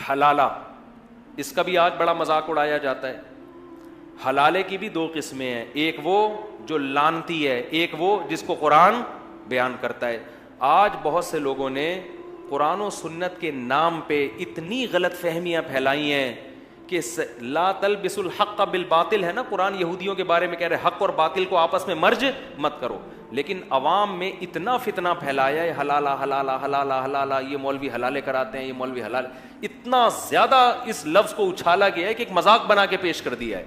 حلالہ، اس کا بھی آج بڑا مذاق اڑایا جاتا ہے. حلالے کی بھی دو قسمیں ہیں، ایک وہ جو لعنتی ہے، ایک وہ جس کو قرآن بیان کرتا ہے. آج بہت سے لوگوں نے قرآن و سنت کے نام پہ اتنی غلط فہمیاں پھیلائی ہیں کہ لا تلبس الحق بالباطل ہے نا، قرآن یہودیوں کے بارے میں کہہ رہے حق اور باطل کو آپس میں مرج مت کرو، لیکن عوام میں اتنا فتنہ پھیلایا ہے حلالہ حلالہ حلالہ حلالہ، یہ مولوی حلالے کراتے ہیں، یہ مولوی حلال، اتنا زیادہ اس لفظ کو اچھالا گیا ہے کہ ایک مذاق بنا کے پیش کر دیا ہے.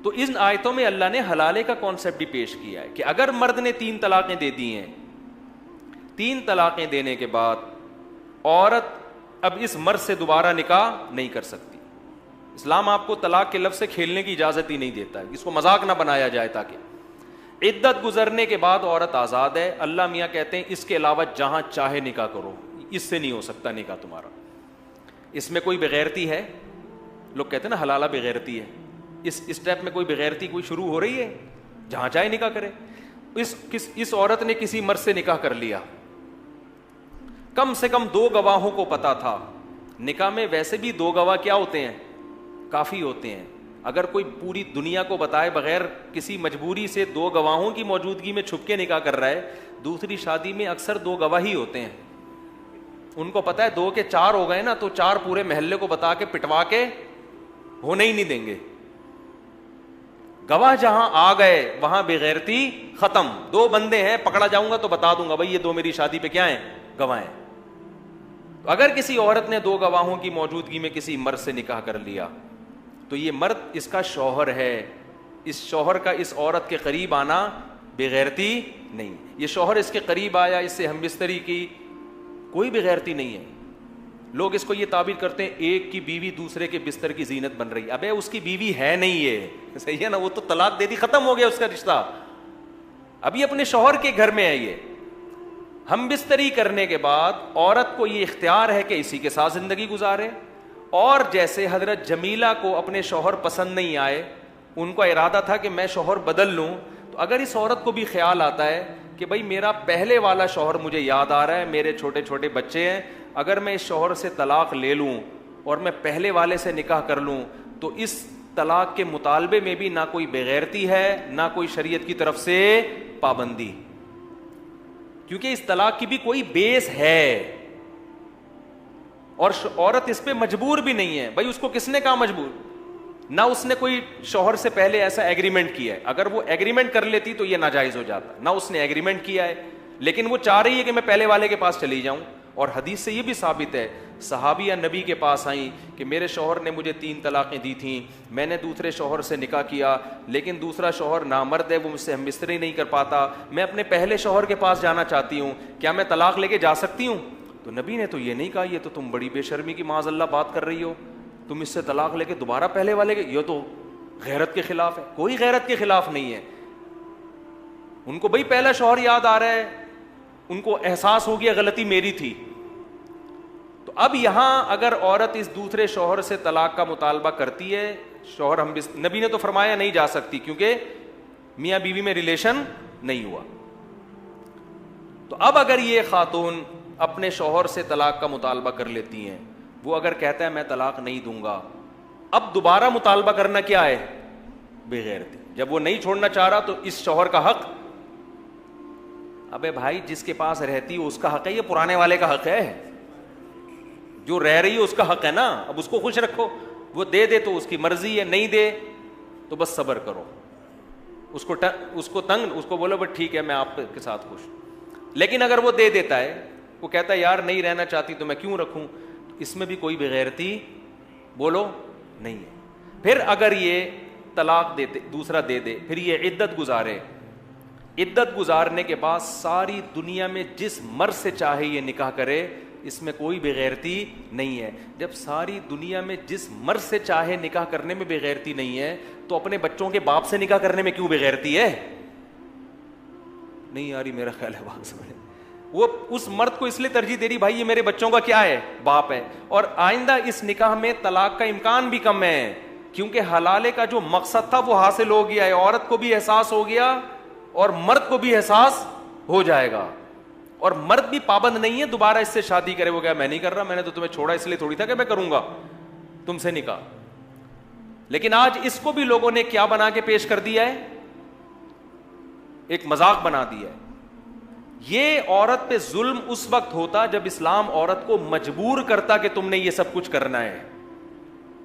تو ان آیتوں میں اللہ نے حلالے کا کانسیپٹ بھی پیش کیا ہے کہ اگر مرد نے 3 طلاقیں دے دی ہیں، 3 طلاقیں دینے کے بعد عورت اب اس مرد سے دوبارہ نکاح نہیں کر سکتی. اسلام آپ کو طلاق کے لفظ سے کھیلنے کی اجازت ہی نہیں دیتا ہے، اس کو مذاق نہ بنایا جائے. تاکہ عدت گزرنے کے بعد عورت آزاد ہے. اللہ میاں کہتے ہیں اس کے علاوہ جہاں چاہے نکاح کرو، اس سے نہیں ہو سکتا نکاح تمہارا. اس میں کوئی بغیرتی ہے؟ لوگ کہتے ہیں نا حلالہ بغیرتی ہے. اس اسٹیپ میں کوئی بغیرتی کوئی شروع ہو رہی ہے؟ جہاں چاہے نکاح کرے. اس عورت نے کسی مرد سے نکاح کر لیا، کم سے کم 2 گواہوں کو پتا تھا. نکاح میں ویسے بھی 2 گواہ کیا ہوتے ہیں؟ کافی ہوتے ہیں. اگر کوئی پوری دنیا کو بتائے بغیر کسی مجبوری سے 2 گواہوں کی موجودگی میں چھپ کے نکاح کر رہا ہے، دوسری شادی میں اکثر 2 گواہ ہی ہوتے ہیں. ان کو پتا ہے 2 کے 4 ہو گئے نا تو 4 پورے محلے کو بتا کے پٹوا کے ہونے ہی نہیں دیں گے. گواہ جہاں آ گئے وہاں بغیرتی ختم. 2 بندے ہیں، پکڑا جاؤں گا تو بتا دوں گا بھائی یہ 2 میری شادی پہ کیا ہیں؟ گواہ ہیں. اگر کسی عورت نے 2 گواہوں کی موجودگی میں کسی مرد سے نکاح کر لیا تو یہ مرد اس کا شوہر ہے. اس شوہر کا اس عورت کے قریب آنا بغیرتی نہیں. یہ شوہر اس کے قریب آیا، اس سے ہم بستری کی، کوئی بغیرتی نہیں ہے. لوگ اس کو یہ تعبیر کرتے ہیں ایک کی بیوی دوسرے کے بستر کی زینت بن رہی. ابے اس کی بیوی ہے نہیں، یہ صحیح ہے نا، وہ تو طلاق دے دی، ختم ہو گیا اس کا رشتہ. ابھی اپنے شوہر کے گھر میں ہے. یہ ہم بستری کرنے کے بعد عورت کو یہ اختیار ہے کہ اسی کے ساتھ زندگی گزارے. اور جیسے حضرت جمیلہ کو اپنے شوہر پسند نہیں آئے، ان کا ارادہ تھا کہ میں شوہر بدل لوں، تو اگر اس عورت کو بھی خیال آتا ہے کہ بھائی میرا پہلے والا شوہر مجھے یاد آ رہا ہے، میرے چھوٹے چھوٹے بچے ہیں، اگر میں اس شوہر سے طلاق لے لوں اور میں پہلے والے سے نکاح کر لوں تو اس طلاق کے مطالبے میں بھی نہ کوئی بغیرتی ہے نہ کوئی شریعت کی طرف سے پابندی، کیونکہ اس طلاق کی بھی کوئی بیس ہے اور عورت اس پہ مجبور بھی نہیں ہے. بھائی اس کو کس نے کہا مجبور؟ نہ اس نے کوئی شوہر سے پہلے ایسا ایگریمنٹ کیا ہے. اگر وہ ایگریمنٹ کر لیتی تو یہ ناجائز ہو جاتا. نہ اس نے ایگریمنٹ کیا ہے، لیکن وہ چاہ رہی ہے کہ میں پہلے والے کے پاس چلی جاؤں. اور حدیث سے یہ بھی ثابت ہے، صحابیہ نبی کے پاس آئیں کہ میرے شوہر نے مجھے 3 طلاقیں دی تھیں، میں نے دوسرے شوہر سے نکاح کیا، لیکن دوسرا شوہر نامرد ہے، وہ مجھ سے ہم بستری نہیں کر پاتا، میں اپنے پہلے شوہر کے پاس جانا چاہتی ہوں، کیا میں طلاق لے کے جا سکتی ہوں؟ تو نبی نے تو یہ نہیں کہا، یہ تو تم بڑی بے شرمی کی معاذ اللہ بات کر رہی ہو، تم اس سے طلاق لے کے دوبارہ پہلے والے کے، یہ تو غیرت کے خلاف ہے. کوئی غیرت کے خلاف نہیں ہے. ان کو بھائی پہلا شوہر یاد آ رہا ہے، ان کو احساس ہو گیا غلطی میری تھی. تو اب یہاں اگر عورت اس دوسرے شوہر سے طلاق کا مطالبہ کرتی ہے، شوہر ہم نبی نے تو فرمایا نہیں جا سکتی کیونکہ میاں بیوی میں ریلیشن نہیں ہوا. تو اب اگر یہ خاتون اپنے شوہر سے طلاق کا مطالبہ کر لیتی ہیں، وہ اگر کہتا ہے میں طلاق نہیں دوں گا، اب دوبارہ مطالبہ کرنا کیا ہے؟ بغیرتی. جب وہ نہیں چھوڑنا چاہ رہا تو اس شوہر کا حق، ابے بھائی جس کے پاس رہتی ہے اس کا حق ہے، یہ پرانے والے کا حق ہے، جو رہ رہی ہے اس کا حق ہے نا. اب اس کو خوش رکھو، وہ دے دے تو اس کی مرضی ہے، نہیں دے تو بس صبر کرو. اس کو تنگ، اس کو بولو بس ٹھیک ہے میں آپ کے ساتھ خوش. لیکن اگر وہ دے دیتا ہے، وہ کہتا ہے یار نہیں رہنا چاہتی تو میں کیوں رکھوں، تو اس میں بھی کوئی بغیرتی بولو نہیں ہے. پھر اگر یہ طلاق دیتے دوسرا دے دے، پھر یہ عدت گزارے، عدت گزارنے کے بعد ساری دنیا میں جس مرد سے چاہے یہ نکاح کرے، اس میں کوئی بغیرتی نہیں ہے. جب ساری دنیا میں جس مرد سے چاہے نکاح کرنے میں بغیرتی نہیں ہے تو اپنے بچوں کے باپ سے نکاح کرنے میں کیوں بغیرتی ہے؟ نہیں یاری میرا خیال ہے بات سمجھے. وہ اس مرد کو اس لیے ترجیح دے رہی بھائی یہ میرے بچوں کا کیا ہے؟ باپ ہے. اور آئندہ اس نکاح میں طلاق کا امکان بھی کم ہے کیونکہ حلالے کا جو مقصد تھا وہ حاصل ہو گیا ہے. عورت کو بھی احساس ہو گیا اور مرد کو بھی احساس ہو جائے گا. اور مرد بھی پابند نہیں ہے دوبارہ اس سے شادی کرے. وہ کہا میں نہیں کر رہا, میں نے تو تمہیں چھوڑا اس لیے تھوڑی تھا کہ میں کروں گا تم سے نکاح. لیکن آج اس کو بھی لوگوں نے کیا بنا کے پیش کر دیا ہے, ایک مذاق بنا دیا ہے. یہ عورت پہ ظلم اس وقت ہوتا جب اسلام عورت کو مجبور کرتا کہ تم نے یہ سب کچھ کرنا ہے.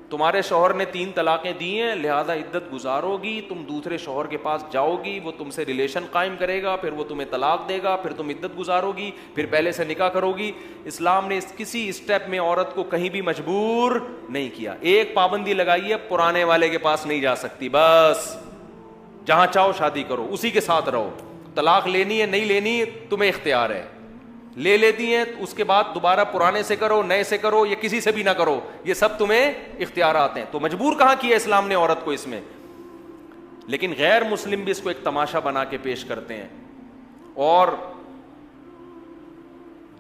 تمہارے شوہر نے 3 طلاقیں دی ہیں, لہذا عدت گزارو گی, تم دوسرے شوہر کے پاس جاؤ گی, وہ تم سے ریلیشن قائم کرے گا, پھر وہ تمہیں طلاق دے گا, پھر تم عدت گزارو گی, پھر پہلے سے نکاح کرو گی. اسلام نے کسی اسٹیپ میں عورت کو کہیں بھی مجبور نہیں کیا. ایک پابندی لگائی ہے, پرانے والے کے پاس نہیں جا سکتی, بس جہاں چاہو شادی کرو, اسی کے ساتھ رہو. طلاق لینی ہے نہیں لینی تمہیں اختیار ہے, لے لیتی ہیں اس کے بعد دوبارہ پرانے سے کرو, نئے سے کرو, یا کسی سے بھی نہ کرو, یہ سب تمہیں اختیارات ہیں. تو مجبور کہاں کیا اسلام نے عورت کو اس میں. لیکن غیر مسلم بھی اس کو ایک تماشا بنا کے پیش کرتے ہیں, اور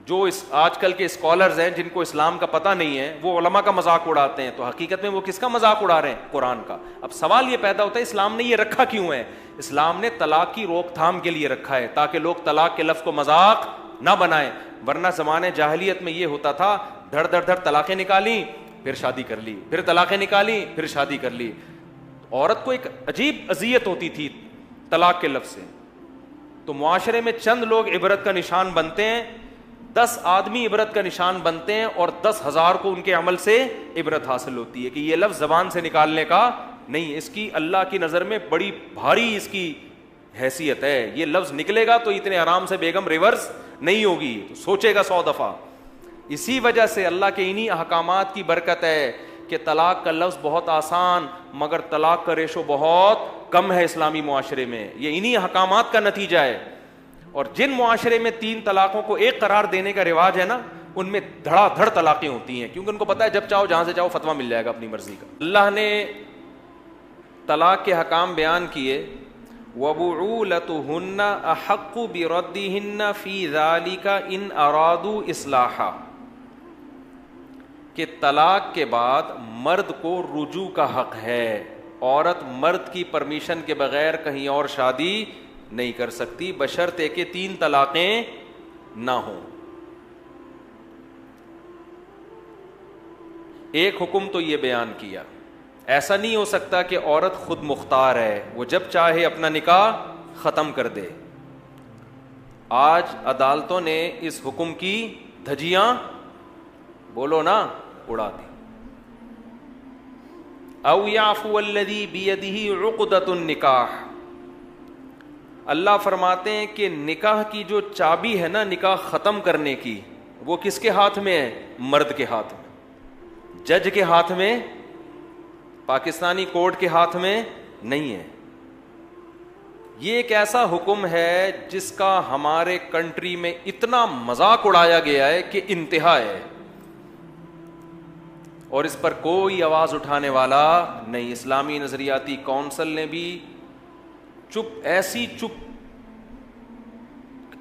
جو اس آج کل کے اسکالرز ہیں جن کو اسلام کا پتہ نہیں ہے وہ علماء کا مذاق اڑاتے ہیں. تو حقیقت میں وہ کس کا مذاق اڑا رہے ہیں؟ قرآن کا. اب سوال یہ پیدا ہوتا ہے اسلام نے یہ رکھا کیوں ہے؟ اسلام نے طلاق کی روک تھام کے لیے رکھا ہے تاکہ لوگ طلاق کے لفظ کو مذاق نہ بنائیں. ورنہ زمانے جاہلیت میں یہ ہوتا تھا, دھڑ دھڑ دھڑ طلاقیں نکالی پھر شادی کر لی, پھر طلاقیں نکالی پھر شادی کر لی. عورت کو ایک عجیب اذیت ہوتی تھی طلاق کے لفظ سے. تو معاشرے میں چند لوگ عبرت کا نشان بنتے ہیں, 10 آدمی عبرت کا نشان بنتے ہیں, اور 10,000 کو ان کے عمل سے عبرت حاصل ہوتی ہے کہ یہ لفظ زبان سے نکالنے کا نہیں, اس کی اللہ کی نظر میں بڑی بھاری اس کی حیثیت ہے. یہ لفظ نکلے گا تو اتنے آرام سے بیگم ریورس نہیں ہوگی, تو سوچے گا 100 دفعہ. اسی وجہ سے اللہ کے انہی احکامات کی برکت ہے کہ طلاق کا لفظ بہت آسان مگر طلاق کا ریشو بہت کم ہے اسلامی معاشرے میں. یہ انہی احکامات کا نتیجہ ہے. اور جن معاشرے میں 3 طلاقوں کو ایک قرار دینے کا رواج ہے نا, ان میں دھڑا دھڑ طلاقیں ہوتی ہیں, کیونکہ ان کو پتا ہے جب چاہو جہاں سے چاہو فتویٰ مل جائے گا اپنی مرضی کا. اللہ نے طلاق کے حکام بیان کیے, وَبُعُولَتُهُنَّ أَحَقُّ بِرَدِّهِنَّ فِي ذَلِكَ إِنْ أَرَادُوا إِصْلَاحًا, کہ طلاق کے بعد مرد کو رجوع کا حق ہے. عورت مرد کی پرمیشن کے بغیر کہیں اور شادی نہیں کر سکتی بشرطے کہ 3 طلاقیں نہ ہوں. ایک حکم تو یہ بیان کیا, ایسا نہیں ہو سکتا کہ عورت خود مختار ہے, وہ جب چاہے اپنا نکاح ختم کر دے. آج عدالتوں نے اس حکم کی دھجیاں بولو نا اڑا دی. او یعفو الذی بیدہ عقدۃ النکاح, اللہ فرماتے ہیں کہ نکاح کی جو چابی ہے نا نکاح ختم کرنے کی, وہ کس کے ہاتھ میں ہے؟ مرد کے ہاتھ میں. جج کے ہاتھ میں, پاکستانی کورٹ کے ہاتھ میں نہیں ہے. یہ ایک ایسا حکم ہے جس کا ہمارے کنٹری میں اتنا مذاق اڑایا گیا ہے کہ انتہا ہے, اور اس پر کوئی آواز اٹھانے والا نہیں. اسلامی نظریاتی کونسل نے بھی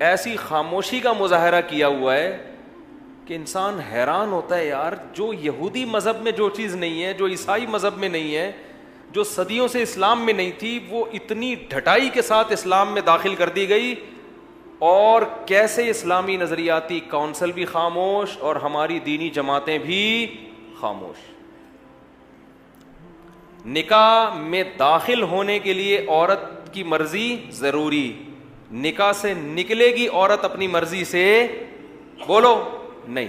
ایسی خاموشی کا مظاہرہ کیا ہوا ہے کہ انسان حیران ہوتا ہے, یار جو یہودی مذہب میں جو چیز نہیں ہے, جو عیسائی مذہب میں نہیں ہے, جو صدیوں سے اسلام میں نہیں تھی, وہ اتنی ڈھٹائی کے ساتھ اسلام میں داخل کر دی گئی. اور کیسے اسلامی نظریاتی کونسل بھی خاموش اور ہماری دینی جماعتیں بھی خاموش. نکاح میں داخل ہونے کے لیے عورت کی مرضی ضروری, نکاح سے نکلے گی عورت اپنی مرضی سے بولو نہیں.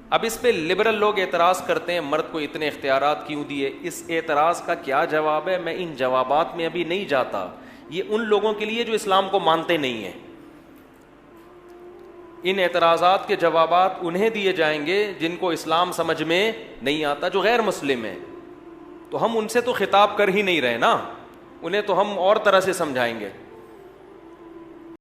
اب اس پہ لبرل لوگ اعتراض کرتے ہیں مرد کو اتنے اختیارات کیوں دیے. اس اعتراض کا کیا جواب ہے؟ میں ان جوابات میں ابھی نہیں جاتا. یہ ان لوگوں کے لیے جو اسلام کو مانتے نہیں ہیں. ان اعتراضات کے جوابات انہیں دیے جائیں گے جن کو اسلام سمجھ میں نہیں آتا, جو غیر مسلم ہیں. تو ہم ان سے تو خطاب کر ہی نہیں رہے نا, انہیں تو ہم اور طرح سے سمجھائیں گے.